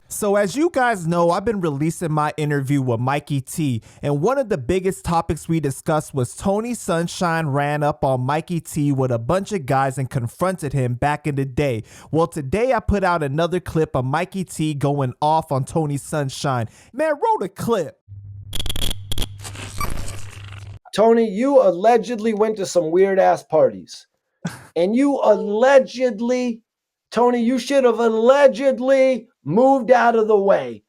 So as you guys know, I've been releasing my interview with Mikey T, and one of the biggest topics we discussed was Tony Sunshine ran up on Mikey T with a bunch of guys and confronted him back in the day. Well, today I put out another clip of Mikey T going off on Tony Sunshine. Man, roll the clip. Tony, you allegedly went to some weird ass parties. And you allegedly, Tony, you should have allegedly moved out of the way.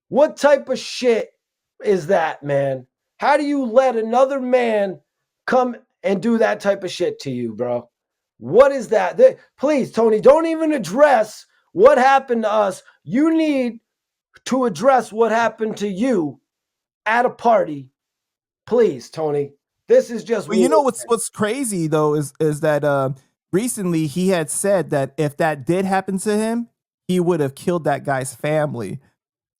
What type of shit is that, man? How do you let another man come and do that type of shit to you, bro? What is that? Please, Tony, don't even address what happened to us. You need to address what happened to you at a party. Please, Tony. This is just well, you know what's crazy though is that recently he had said that if that did happen to him, he would have killed that guy's family.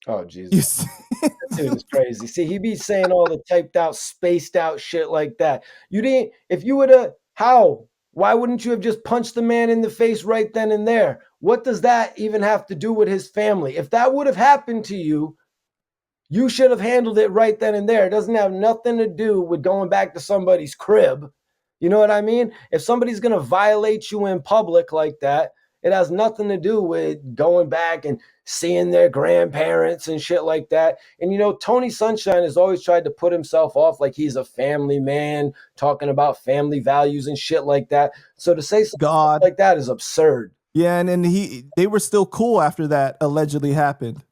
Oh Jesus. That dude is crazy. See, he be saying all the typed out, spaced out shit like that. You didn't, if you would have, how? Why wouldn't you have just punched the man in the face right then and there? What does that even have to do with his family? If that would have happened to you, you should have handled it right then and there. It doesn't have nothing to do with going back to somebody's crib. You know what I mean? If somebody's going to violate you in public like that, it has nothing to do with going back and seeing their grandparents and shit like that. And, you know, Tony Sunshine has always tried to put himself off like he's a family man, talking about family values and shit like that. So to say something like that is absurd. Yeah, and then they were still cool after that allegedly happened,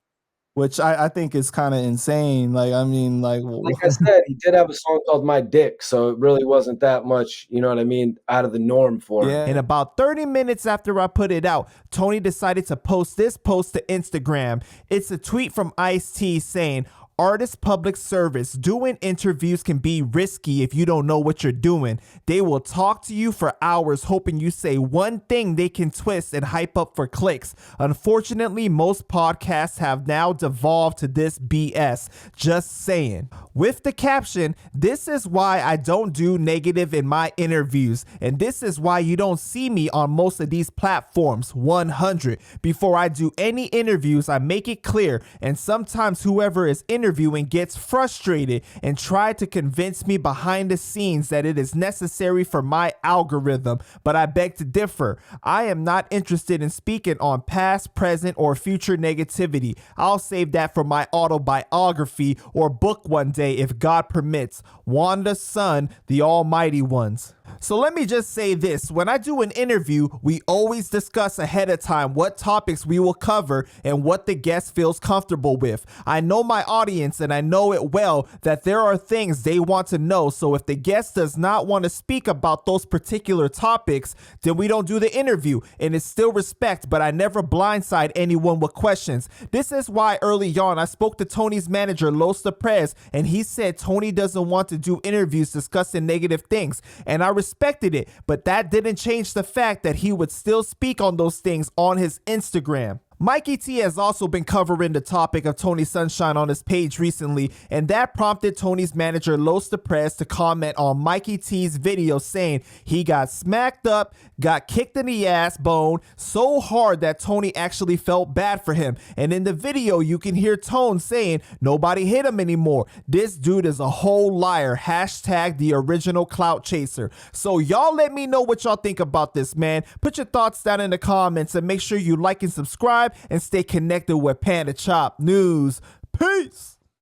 which I think is kind of insane. Like, I mean, like I said, he did have a song called My Dick, so it really wasn't that much, you know what I mean, out of the norm for him. Yeah. And about 30 minutes after I put it out, Tony decided to post this post to Instagram. It's a tweet from Ice-T saying, "Artist public service. Doing interviews can be risky if you don't know what you're doing. They will talk to you for hours hoping you say one thing they can twist and hype up for clicks. Unfortunately, most podcasts have now devolved to this BS. Just saying." With the caption, "This is why I don't do negative in my interviews. And this is why you don't see me on most of these platforms. 100. Before I do any interviews, I make it clear. And sometimes whoever is interviewing gets frustrated and try to convince me behind the scenes that it is necessary for my algorithm, but I beg to differ. I am not interested in speaking on past, present, or future negativity. I'll save that for my autobiography or book one day if God permits. Wanda's son, the almighty ones." So let me just say this. When I do an interview, we always discuss ahead of time what topics we will cover and what the guest feels comfortable with. I know my audience and I know it well that there are things they want to know. So if the guest does not want to speak about those particular topics, then we don't do the interview, and it's still respect, but I never blindside anyone with questions. This is why early on I spoke to Tony's manager, Los Perez, and he said Tony doesn't want to do interviews discussing negative things, and I respected it, but that didn't change the fact that he would still speak on those things on his Instagram. Mikey T has also been covering the topic of Tony Sunshine on his page recently, and that prompted Tony's manager Los Perez to comment on Mikey T's video saying he got smacked up, got kicked in the ass bone so hard that Tony actually felt bad for him. And in the video, you can hear Tone saying nobody hit him anymore. This dude is a whole liar. Hashtag the original clout chaser. So y'all let me know what y'all think about this, man. Put your thoughts down in the comments and make sure you like and subscribe and stay connected with Panda Chop News. Peace.